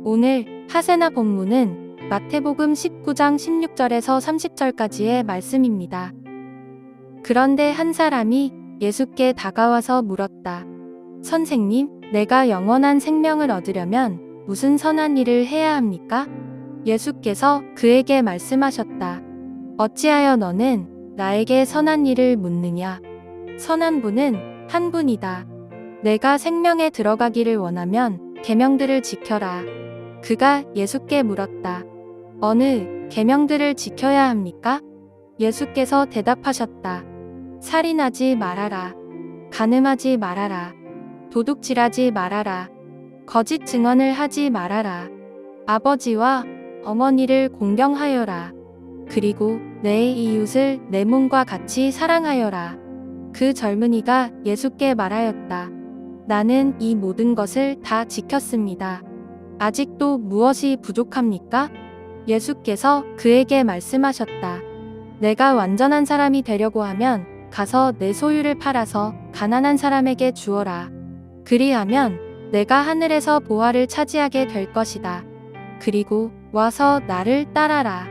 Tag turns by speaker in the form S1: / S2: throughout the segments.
S1: 오늘 하세나 본문은 마태복음 19장 16절에서 30절까지의 말씀입니다. 그런데 한 사람이 예수께 다가와서 물었다. 선생님, 내가 영원한 생명을 얻으려면 무슨 선한 일을 해야 합니까? 예수께서 그에게 말씀하셨다. 어찌하여 너는 나에게 선한 일을 묻느냐? 선한 분은 한 분이다. 내가 생명에 들어가기를 원하면 계명들을 지켜라. 그가 예수께 물었다. 어느 계명들을 지켜야 합니까? 예수께서 대답하셨다. 살인하지 말아라. 간음하지 말아라. 도둑질하지 말아라. 거짓 증언을 하지 말아라. 아버지와 어머니를 공경하여라. 그리고 내 이웃을 내 몸과 같이 사랑하여라. 그 젊은이가 예수께 말하였다. 나는 이 모든 것을 다 지켰습니다. 아직도 무엇이 부족합니까? 예수께서 그에게 말씀하셨다. 내가 완전한 사람이 되려고 하면 가서 내 소유를 팔아서 가난한 사람에게 주어라. 그리하면 내가 하늘에서 보화를 차지하게 될 것이다. 그리고 와서 나를 따라라.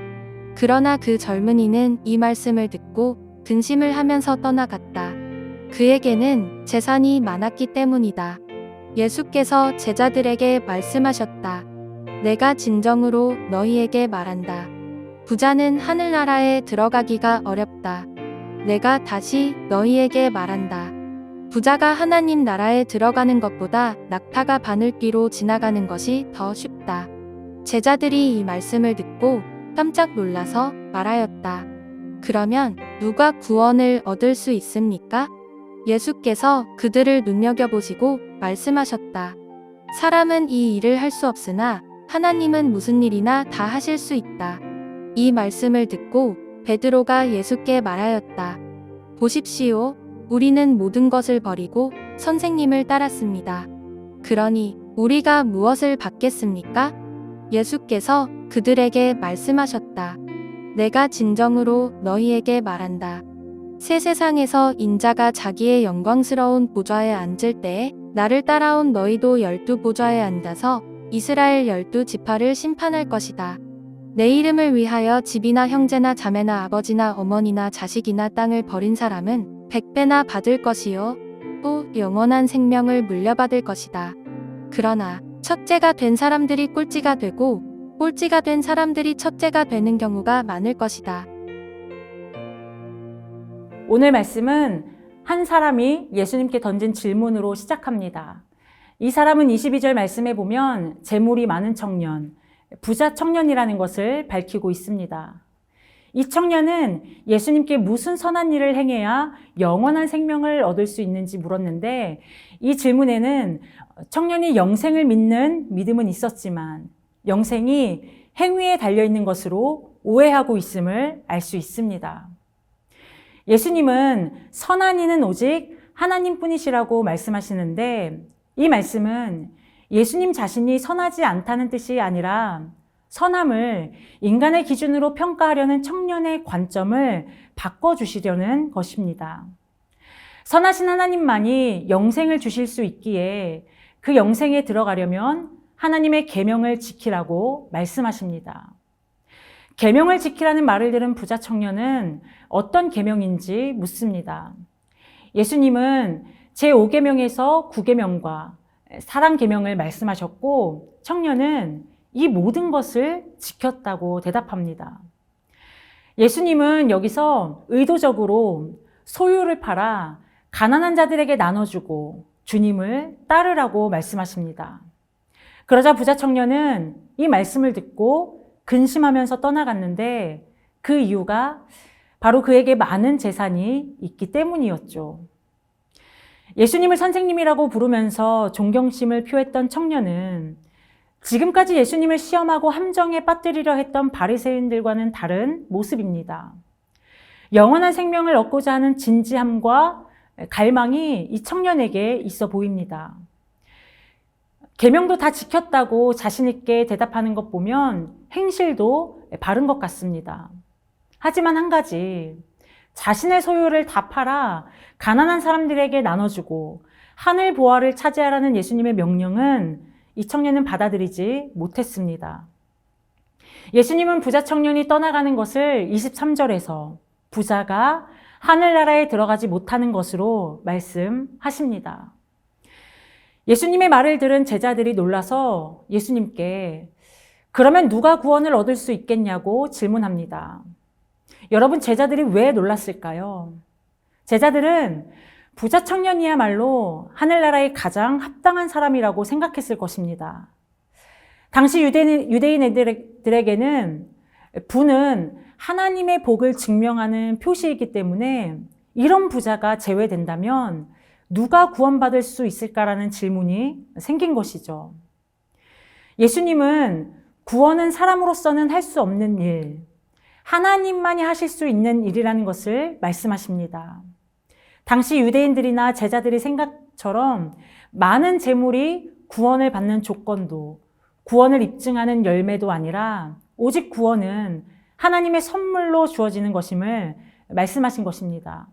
S1: 그러나 그 젊은이는 이 말씀을 듣고 근심을 하면서 떠나갔다. 그에게는 재산이 많았기 때문이다. 예수께서 제자들에게 말씀하셨다. 내가 진정으로 너희에게 말한다. 부자는 하늘나라에 들어가기가 어렵다. 내가 다시 너희에게 말한다. 부자가 하나님 나라에 들어가는 것보다 낙타가 바늘귀로 지나가는 것이 더 쉽다. 제자들이 이 말씀을 듣고 깜짝 놀라서 말하였다. 그러면 누가 구원을 얻을 수 있습니까? 예수께서 그들을 눈여겨보시고 말씀하셨다. 사람은 이 일을 할 수 없으나 하나님은 무슨 일이나 다 하실 수 있다. 이 말씀을 듣고 베드로가 예수께 말하였다. 보십시오. 우리는 모든 것을 버리고 선생님을 따랐습니다. 그러니 우리가 무엇을 받겠습니까? 예수께서 그들에게 말씀하셨다. 내가 진정으로 너희에게 말한다. 새 세상에서 인자가 자기의 영광스러운 보좌에 앉을 때에 나를 따라온 너희도 12보좌에 앉아서 이스라엘 12지파를 심판할 것이다. 내 이름을 위하여 집이나 형제나 자매나 아버지나 어머니나 자식이나 땅을 버린 사람은 100배나 받을 것이요 또 영원한 생명을 물려받을 것이다. 그러나 첫째가 된 사람들이 꼴찌가 되고 꼴찌가 된 사람들이 첫째가 되는 경우가 많을 것이다.
S2: 오늘 말씀은 한 사람이 예수님께 던진 질문으로 시작합니다. 이 사람은 22절 말씀에 보면 재물이 많은 청년, 부자 청년이라는 것을 밝히고 있습니다. 이 청년은 예수님께 무슨 선한 일을 행해야 영원한 생명을 얻을 수 있는지 물었는데, 이 질문에는 청년이 영생을 믿는 믿음은 있었지만 영생이 행위에 달려있는 것으로 오해하고 있음을 알 수 있습니다. 예수님은 선한 이는 오직 하나님뿐이시라고 말씀하시는데, 이 말씀은 예수님 자신이 선하지 않다는 뜻이 아니라 선함을 인간의 기준으로 평가하려는 청년의 관점을 바꿔주시려는 것입니다. 선하신 하나님만이 영생을 주실 수 있기에 그 영생에 들어가려면 하나님의 계명을 지키라고 말씀하십니다. 계명을 지키라는 말을 들은 부자 청년은 어떤 계명인지 묻습니다. 예수님은 제5계명에서 9계명과 사랑 계명을 말씀하셨고, 청년은 이 모든 것을 지켰다고 대답합니다. 예수님은 여기서 의도적으로 소유를 팔아 가난한 자들에게 나눠주고 주님을 따르라고 말씀하십니다. 그러자 부자 청년은 이 말씀을 듣고 근심하면서 떠나갔는데, 그 이유가 바로 그에게 많은 재산이 있기 때문이었죠. 예수님을 선생님이라고 부르면서 존경심을 표했던 청년은 지금까지 예수님을 시험하고 함정에 빠뜨리려 했던 바리새인들과는 다른 모습입니다. 영원한 생명을 얻고자 하는 진지함과 갈망이 이 청년에게 있어 보입니다. 계명도 다 지켰다고 자신 있게 대답하는 것 보면 행실도 바른 것 같습니다. 하지만 한 가지, 자신의 소유를 다 팔아 가난한 사람들에게 나눠주고 하늘 보화를 차지하라는 예수님의 명령은 이 청년은 받아들이지 못했습니다. 예수님은 부자 청년이 떠나가는 것을 23절에서 부자가 하늘나라에 들어가지 못하는 것으로 말씀하십니다. 예수님의 말을 들은 제자들이 놀라서 예수님께 그러면 누가 구원을 얻을 수 있겠냐고 질문합니다. 여러분, 제자들이 왜 놀랐을까요? 제자들은 부자 청년이야말로 하늘나라에 가장 합당한 사람이라고 생각했을 것입니다. 당시 유대인 애들에게는 부는 하나님의 복을 증명하는 표시이기 때문에 이런 부자가 제외된다면 누가 구원받을 수 있을까라는 질문이 생긴 것이죠. 예수님은 구원은 사람으로서는 할 수 없는 일, 하나님만이 하실 수 있는 일이라는 것을 말씀하십니다. 당시 유대인들이나 제자들의 생각처럼 많은 재물이 구원을 받는 조건도, 구원을 입증하는 열매도 아니라 오직 구원은 하나님의 선물로 주어지는 것임을 말씀하신 것입니다.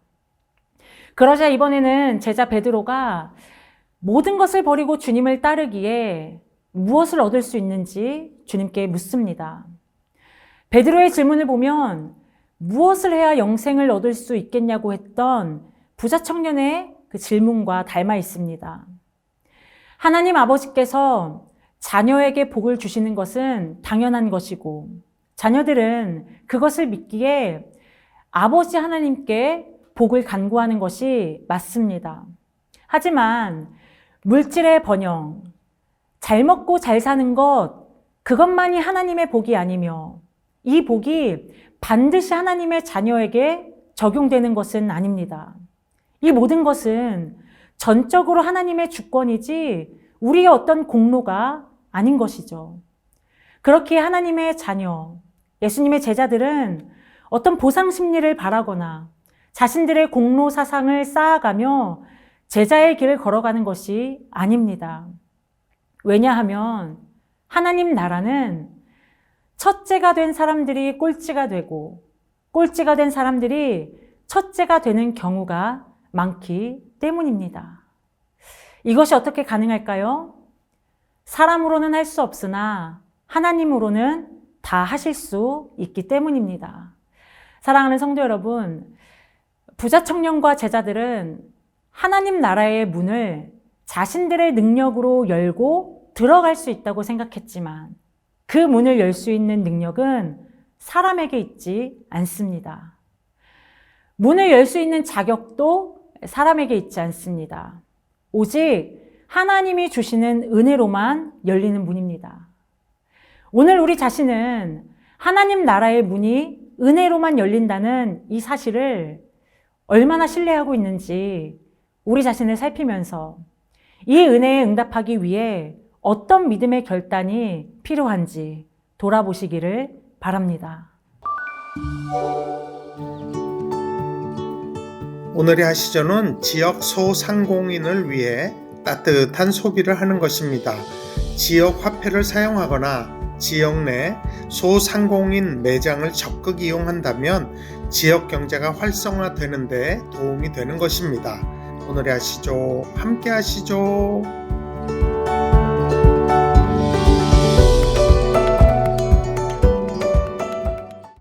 S2: 그러자 이번에는 제자 베드로가 모든 것을 버리고 주님을 따르기에 무엇을 얻을 수 있는지 주님께 묻습니다. 베드로의 질문을 보면 무엇을 해야 영생을 얻을 수 있겠냐고 했던 부자 청년의 그 질문과 닮아 있습니다. 하나님 아버지께서 자녀에게 복을 주시는 것은 당연한 것이고 자녀들은 그것을 믿기에 아버지 하나님께 복을 간구하는 것이 맞습니다. 하지만 물질의 번영, 잘 먹고 잘 사는 것, 그것만이 하나님의 복이 아니며 이 복이 반드시 하나님의 자녀에게 적용되는 것은 아닙니다. 이 모든 것은 전적으로 하나님의 주권이지 우리의 어떤 공로가 아닌 것이죠. 그렇게 하나님의 자녀, 예수님의 제자들은 어떤 보상 심리를 바라거나 자신들의 공로 사상을 쌓아가며 제자의 길을 걸어가는 것이 아닙니다. 왜냐하면 하나님 나라는 첫째가 된 사람들이 꼴찌가 되고 꼴찌가 된 사람들이 첫째가 되는 경우가 많기 때문입니다. 이것이 어떻게 가능할까요? 사람으로는 할 수 없으나 하나님으로는 다 하실 수 있기 때문입니다. 사랑하는 성도 여러분, 부자 청년과 제자들은 하나님 나라의 문을 자신들의 능력으로 열고 들어갈 수 있다고 생각했지만 그 문을 열 수 있는 능력은 사람에게 있지 않습니다. 문을 열 수 있는 자격도 사람에게 있지 않습니다. 오직 하나님이 주시는 은혜로만 열리는 문입니다. 오늘 우리 자신은 하나님 나라의 문이 은혜로만 열린다는 이 사실을 얼마나 신뢰하고 있는지 우리 자신을 살피면서 이 은혜에 응답하기 위해 어떤 믿음의 결단이 필요한지 돌아보시기를 바랍니다.
S3: 오늘의 하시전은 지역 소상공인을 위해 따뜻한 소비를 하는 것입니다. 지역 화폐를 사용하거나 지역 내 소상공인 매장을 적극 이용한다면 지역 경제가 활성화되는 데 도움이 되는 것입니다. 오늘의 하시죠. 함께 하시죠.